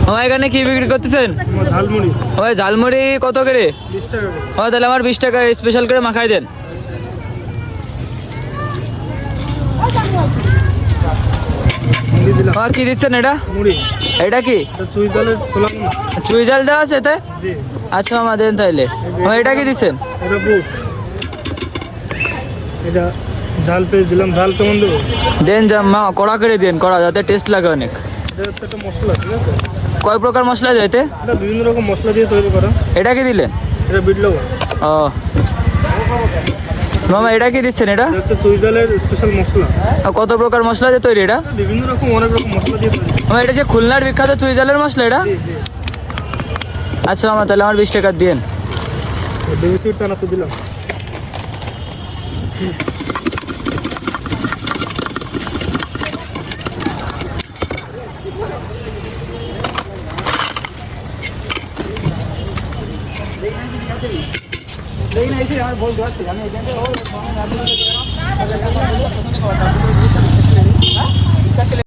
আমার এখানে কি বিক্রি করতেছেন? ঝালমুড়ি। ওই ঝালমুড়ি কত করে? 20 টাকা। ও তাহলে আমার 20 টাকা স্পেশাল করে মাখাই দেন। কি দিচ্ছেন এটা? মুড়ি। এটা কি? চুই ঝালের ছোলা মুড়ি। চুই ঝাল দেওয়া আছে এতে? জি। আচ্ছা মামা দেন তাইলে। এটা কি দিচ্ছেন? এটা বুট। এটা ঝাল পেস্ট দিলাম। ঝাল কেমন দেবো? দেন মা কড়া করে দেন, কড়া যাতে টেস্ট লাগে অনেক। এটা হচ্ছে একটা মশলা, ঠিক আছে? কয় প্রকার মশলা দেয় এতে? এটা বিভিন্ন রকম মশলা দিয়ে তৈরি করা। এটা কি দিলেন? এটা বিট লবণ। ও মামা এটা কি দিচ্ছেন? এটা এটা হচ্ছে চুই ঝালের স্পেশাল মশলা। কত প্রকার মশলা দিয়ে তৈরি এটা? বিভিন্ন রকম অনেক রকম মশলা দিয়ে তৈরি। মামা এটা যে খুলনার বিখ্যাত চুই ঝালের মশলা এটা? জি জি। আচ্ছা মামা তাহলে আমার 20 টাকা দিন। বেবি সুইট চানাচুর দিলাম।